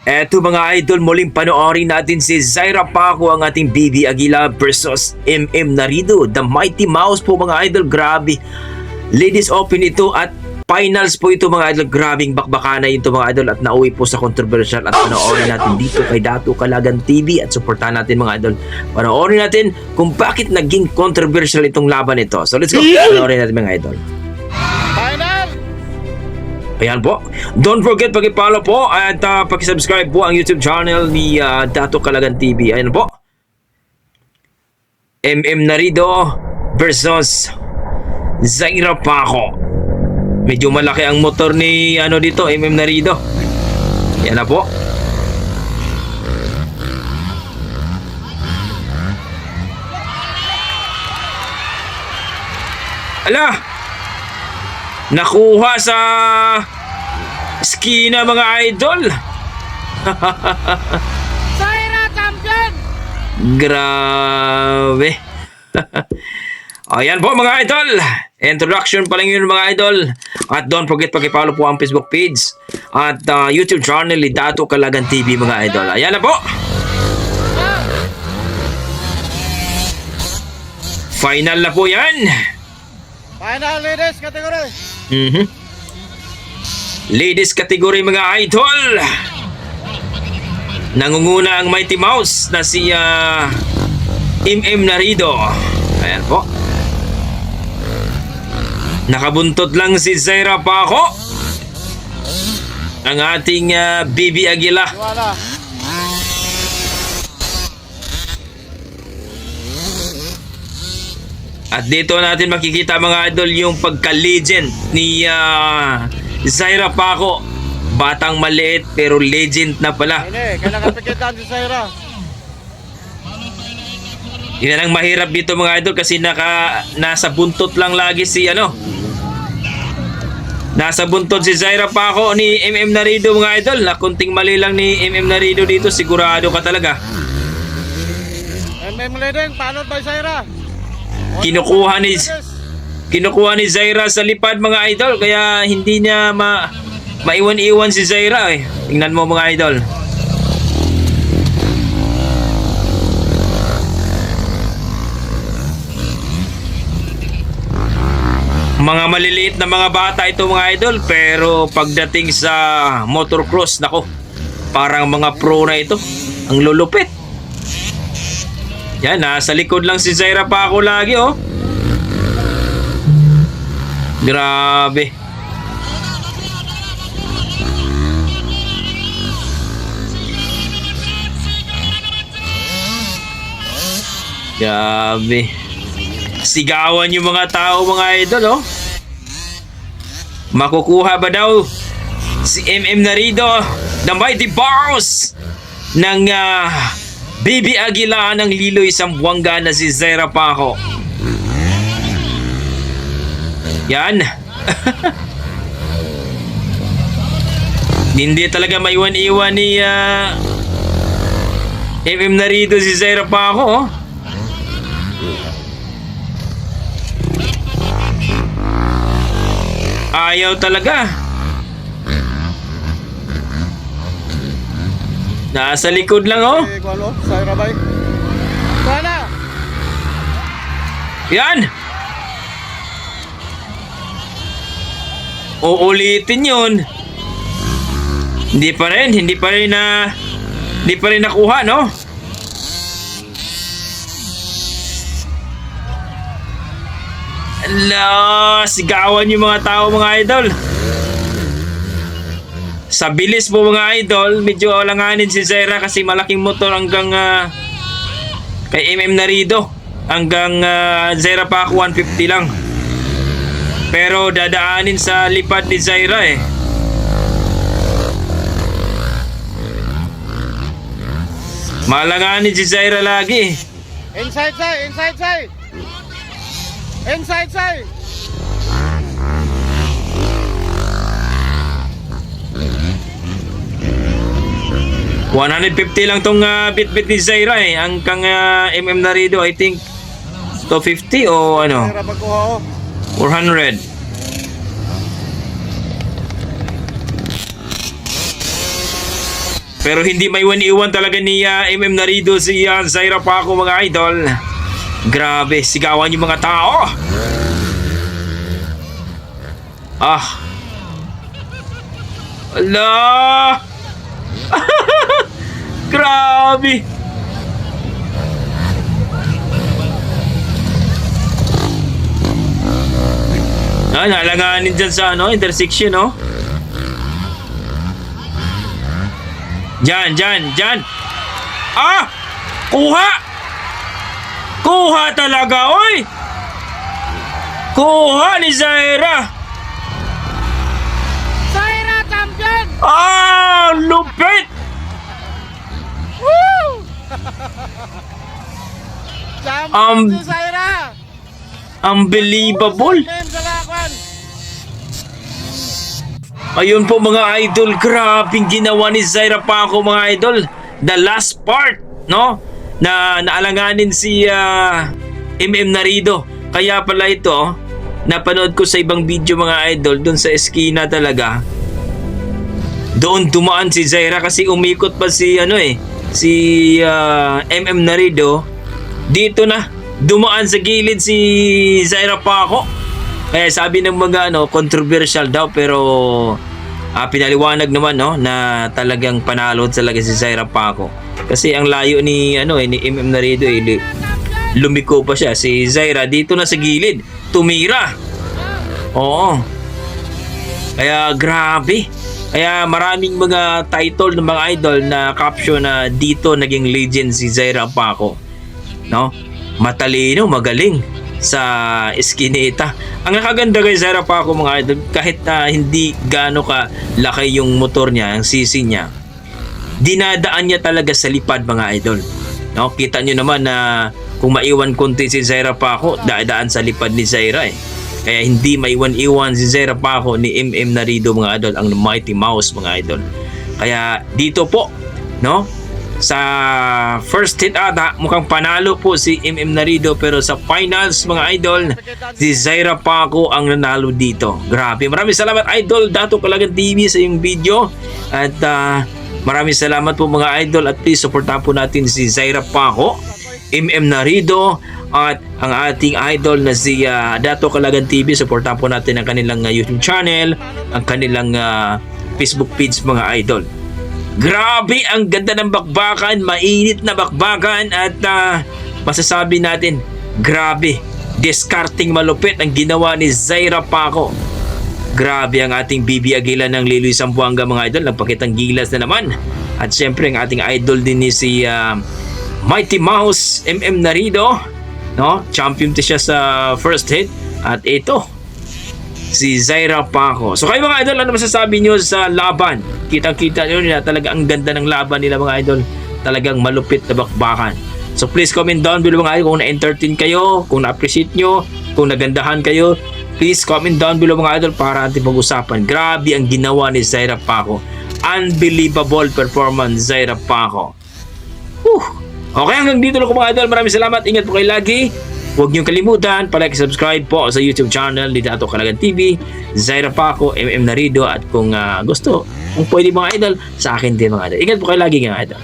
Eto mga idol, muling panoorin natin si Zaira Paco, ang ating BB Aguila versus MM Narido, the Mighty Mouse po mga idol. Grabe, ladies open ito at finals po ito mga idol. Grabing bakbakana ito mga idol at nauwi po sa controversial. At panoorin natin dito kay Dato Calagan TV at suportahan natin mga idol. Panoorin natin kung bakit naging controversial itong laban ito. So let's go, panoorin natin mga idol. Final! Ayan po. Don't forget pag-follow po at pag-subscribe po ang YouTube channel ni Dato Calagan TV. Ayan po. MM Narido versus Zaira Paco. Medyo malaki ang motor ni dito, MM Narido. Ayan na po. Ala! Nakuha sa skina mga idol. Zaira champion! Grabe. Ayan po mga idol. Introduction pa lang yun mga idol. At don't forget pag-follow po ang Facebook page at YouTube channel ni Dato Calagan TV mga idol. Ayan na po. Final na po yan. Final ladies category! Ladies category mga idol. Nangunguna ang Mighty Mouse na si MM Narido. Ayan po. Nakabuntot lang si Zaira Paco, ang ating BB Aguila. Wala. At dito natin makikita mga idol yung pagka-legend ni Zaira Paco. Batang maliit pero legend na pala. Ini, kailangan pikitan si Zaira. Yan ang mahirap dito mga idol kasi nasa buntot lang lagi si Nasa buntot si Zaira Paco ni MM Narido mga idol. Na kunting mali lang ni MM Narido dito, sigurado ka talaga. MM leading, followed by Zaira. Kinukuha ni Zaira sa lipad mga idol, kaya hindi niya maiwan-iwan si Zaira eh. Tingnan mo mga idol. Mga maliliit na mga bata ito mga idol, pero pagdating sa motocross, nako, parang mga pro na ito. Ang lulupit. Yan, nasa likod lang si Zaira Paco lagi oh. Grabe. Grabe. Sigawan yung mga tao mga idol oh. Makukuha ba daw si MM Narido, the Mighty Boss ng BB Aguila ng Liloy Zamboanga na si Zaira Paco? Yan. Hindi talaga maiwan-iwan ni MM Narido si Zaira Paco oh. Ayaw talaga. Nasa likod lang oh. Zaira bay. Sana! Yan. Uulitin yun. Hindi pa rin nakuha no. Ala, sigawan yung mga tao mga idol. Sa bilis po mga idol, medyo alanganin si Zaira kasi malaking motor hanggang kay MM Narido. Hanggang Zaira Paco 150 lang. Pero dadaanin sa lipad ni Zaira eh. Malanganin si Zaira lagi. Inside side, inside side! Inside side! $150 lang tong bit-bit ni Zaira eh. Hanggang MM Narido, I think 250 o ano? Zaira pagkuha oh. 400. Pero hindi may iwan talaga ni MM Narido si Zaira Paco mga idol. Grabe, sigawan yung mga tao. Ah. Ala. Grabe. Nalanganin dyan sa intersection, no? Diyan. Ah! Kuha! Kuha talaga, oy! Kuha ni Zaira! Zaira champion! Ah! Lupit! Woo! Champion si Zaira! Unbelievable! Sa lakwan! Ayun po mga idol, grabing ginawa ni Zaira Paco mga idol. The last part, no? Na naalanganin si MM Narido. Kaya pala ito, napanood ko sa ibang video mga idol, doon sa eskina talaga. Doon dumaan si Zaira kasi umikot pa si si MM Narido. Dito na dumaan sa gilid si Zaira Paco. Kaya sabi ng mga controversial daw, pero pinaliwanag naman na talagang panalo talaga si Zaira Paco. Kasi ang layo ni ni MM Narido lumiko pa siya. Si Zaira dito na sa gilid, tumira. Oo. Kaya grabe. Kaya maraming mga title ng mga idol na caption na dito naging legend si Zaira Paco. No? Matalino, magaling sa eskinita. Ang nakaganda kay Zaira Paco mga idol, kahit hindi gaano ka laki yung motor niya, ang sisi niya, dinadaan niya talaga sa lipad mga idol. No? Kita niyo naman na kung maiwan konti si Zaira Paco, dadaan sa lipad ni Zaira eh. Kaya hindi maiwan-iwan si Zaira Paco ni MM Narido mga idol, ang Mighty Mouse mga idol. Kaya dito po, no? Sa first hit ata, mukhang panalo po si MM Narido, pero sa finals mga idol, si Zaira Paco ang nanalo dito. Grabe, maraming salamat idol, Dato Kalagan TV sa yung video. At maraming salamat po mga idol, at please supportahan po natin si Zaira Paco, MM Narido, at ang ating idol na si Dato Kalagan TV. Supportahan po natin ang kanilang YouTube channel, ang kanilang Facebook page mga idol. Grabe, ang ganda ng bakbakan, mainit na bakbakan, at masasabi natin, grabe, discarding malupit ang ginawa ni Zaira Paco. Grabe ang ating BB Aguila ng Liloy Zamboanga mga idol, nagpakitang gilas na naman. At syempre ang ating idol din ni si Mighty Mouse MM Narido, no? Champion siya sa first hit, at ito si Zaira Paco. So kayo mga idol, ano masasabi nyo sa laban? Kitang-kita nyo na talaga ang ganda ng laban nila mga idol. Talagang malupit na bakbakan. So please comment down below mga idol kung na-entertain kayo, kung na-appreciate nyo, kung nagandahan kayo. Please comment down below mga idol para natin pag-usapan. Grabe ang ginawa ni Zaira Paco. Unbelievable performance, Zaira Paco. Okay, hanggang dito lang po mga idol. Maraming salamat. Ingat po kayo lagi. Huwag niyong kalimutan, palike, subscribe po sa YouTube channel ni Dato Kalagan TV, Zaira Paco, MM Narido, at kung gusto, kung pwede mga idol, sa akin din mga idol. Ingat po kayo lagi mga idol.